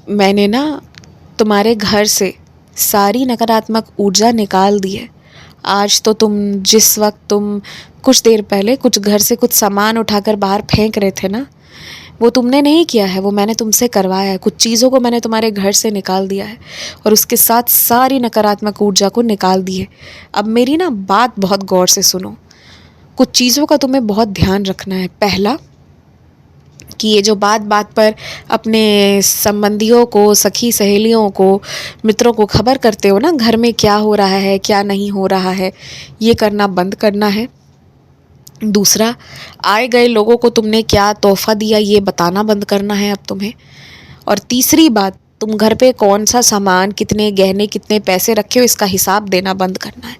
मैंने ना तुम्हारे घर से सारी नकारात्मक ऊर्जा निकाल दी है। आज तो जिस वक्त तुम कुछ देर पहले कुछ घर से कुछ सामान उठाकर बाहर फेंक रहे थे ना, वो तुमने नहीं किया है, वो मैंने तुमसे करवाया है। कुछ चीज़ों को मैंने तुम्हारे घर से निकाल दिया है और उसके साथ सारी नकारात्मक ऊर्जा को निकाल दी है। अब मेरी ना बात बहुत गौर से सुनो। कुछ चीज़ों का तुम्हें बहुत ध्यान रखना है। पहला, कि ये जो बात बात पर अपने संबंधियों को, सखी सहेलियों को, मित्रों को खबर करते हो ना, घर में क्या हो रहा है क्या नहीं हो रहा है, ये करना बंद करना है। दूसरा, आए गए लोगों को तुमने क्या तोहफा दिया ये बताना बंद करना है अब तुम्हें। और तीसरी बात, तुम घर पे कौन सा सामान, कितने गहने, कितने पैसे रखे हो, इसका हिसाब देना बंद करना है।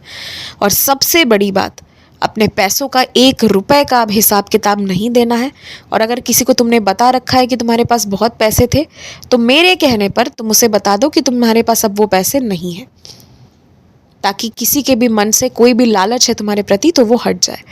और सबसे बड़ी बात, अपने पैसों का 1 रुपए का अब हिसाब किताब नहीं देना है। और अगर किसी को तुमने बता रखा है कि तुम्हारे पास बहुत पैसे थे, तो मेरे कहने पर तुम उसे बता दो कि तुम्हारे पास अब वो पैसे नहीं हैं, ताकि किसी के भी मन से कोई भी लालच है तुम्हारे प्रति तो वो हट जाए।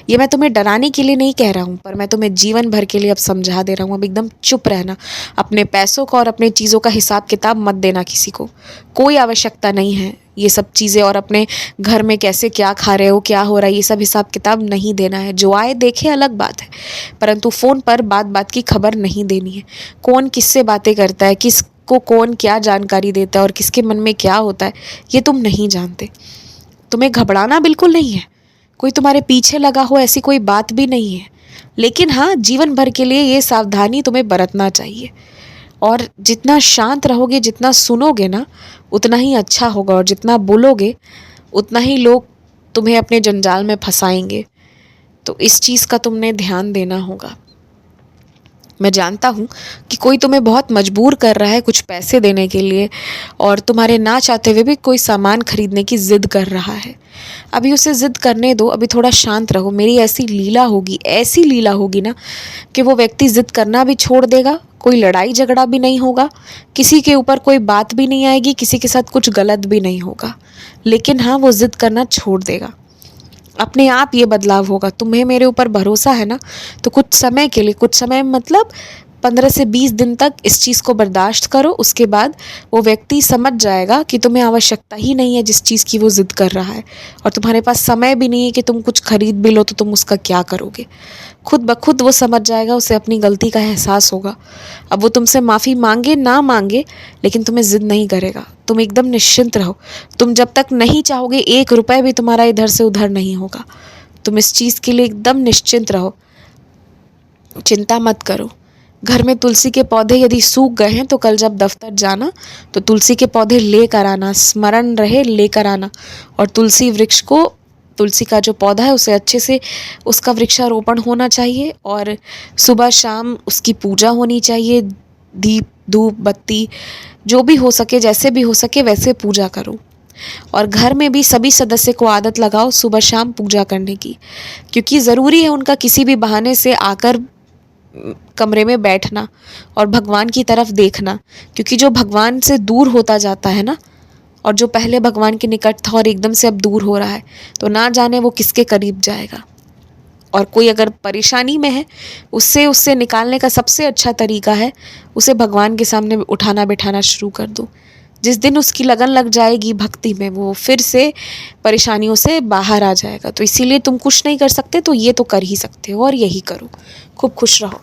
ये मैं तुम्हें डराने के लिए नहीं कह रहा हूँ, पर मैं तुम्हें जीवन भर के लिए अब समझा दे रहा हूँ। अब एकदम चुप रहना। अपने पैसों का और अपने चीज़ों का हिसाब किताब मत देना किसी को। कोई आवश्यकता नहीं है ये सब चीज़ें, और अपने घर में कैसे क्या खा रहे हो, क्या हो रहा है, ये सब हिसाब किताब नहीं देना है। जो आए देखे अलग बात है, परंतु फ़ोन पर बात बात की खबर नहीं देनी है। कौन किससे बातें करता है, किसको कौन क्या जानकारी देता है और किसके मन में क्या होता है, ये तुम नहीं जानते। तुम्हें घबराना बिल्कुल नहीं है। कोई तुम्हारे पीछे लगा हो ऐसी कोई बात भी नहीं है। लेकिन हाँ, जीवन भर के लिए ये सावधानी तुम्हें बरतना चाहिए। और जितना शांत रहोगे, जितना सुनोगे ना, उतना ही अच्छा होगा। और जितना बोलोगे उतना ही लोग तुम्हें अपने जंजाल में फंसाएंगे। तो इस चीज़ का तुमने ध्यान देना होगा। मैं जानता हूँ कि कोई तुम्हें बहुत मजबूर कर रहा है कुछ पैसे देने के लिए, और तुम्हारे ना चाहते हुए भी कोई सामान खरीदने की ज़िद कर रहा है। अभी उसे ज़िद करने दो, अभी थोड़ा शांत रहो। मेरी ऐसी लीला होगी ना कि वो व्यक्ति ज़िद करना भी छोड़ देगा। कोई लड़ाई झगड़ा भी नहीं होगा, किसी के ऊपर कोई बात भी नहीं आएगी, किसी के साथ कुछ गलत भी नहीं होगा। लेकिन हाँ, वो ज़िद करना छोड़ देगा। अपने आप ये बदलाव होगा। तुम्हें मेरे ऊपर भरोसा है ना, तो कुछ समय के लिए, कुछ समय मतलब 15 से 20 दिन तक इस चीज़ को बर्दाश्त करो। उसके बाद वो व्यक्ति समझ जाएगा कि तुम्हें आवश्यकता ही नहीं है जिस चीज़ की वो ज़िद कर रहा है, और तुम्हारे पास समय भी नहीं है कि तुम कुछ खरीद भी लो तो तुम उसका क्या करोगे। खुद ब खुद वो समझ जाएगा, उसे अपनी गलती का एहसास होगा। अब वो तुमसे माफ़ी मांगे ना मांगे, लेकिन तुम्हें ज़िद नहीं करेगा। तुम एकदम निश्चिंत रहो। तुम जब तक नहीं चाहोगे 1 रुपए भी तुम्हारा इधर से उधर नहीं होगा। तुम इस चीज़ के लिए एकदम निश्चिंत रहो, चिंता मत करो। घर में तुलसी के पौधे यदि सूख गए हैं तो कल जब दफ्तर जाना तो तुलसी के पौधे लेकर आना, स्मरण रहे लेकर आना। और तुलसी का जो पौधा है उसे अच्छे से, उसका वृक्षारोपण होना चाहिए, और सुबह शाम उसकी पूजा होनी चाहिए। दीप धूप बत्ती जो भी हो सके, जैसे भी हो सके वैसे पूजा करो। और घर में भी सभी सदस्य को आदत लगाओ सुबह शाम पूजा करने की, क्योंकि ज़रूरी है उनका किसी भी बहाने से आकर कमरे में बैठना और भगवान की तरफ देखना। क्योंकि जो भगवान से दूर होता जाता है ना, और जो पहले भगवान के निकट था और एकदम से अब दूर हो रहा है, तो ना जाने वो किसके करीब जाएगा। और कोई अगर परेशानी में है, उससे निकालने का सबसे अच्छा तरीका है उसे भगवान के सामने उठाना बिठाना शुरू कर दो। जिस दिन उसकी लगन लग जाएगी भक्ति में, वो फिर से परेशानियों से बाहर आ जाएगा। तो इसीलिए तुम कुछ नहीं कर सकते तो ये तो कर ही सकते हो, और यही करो। खूब खुश रहो।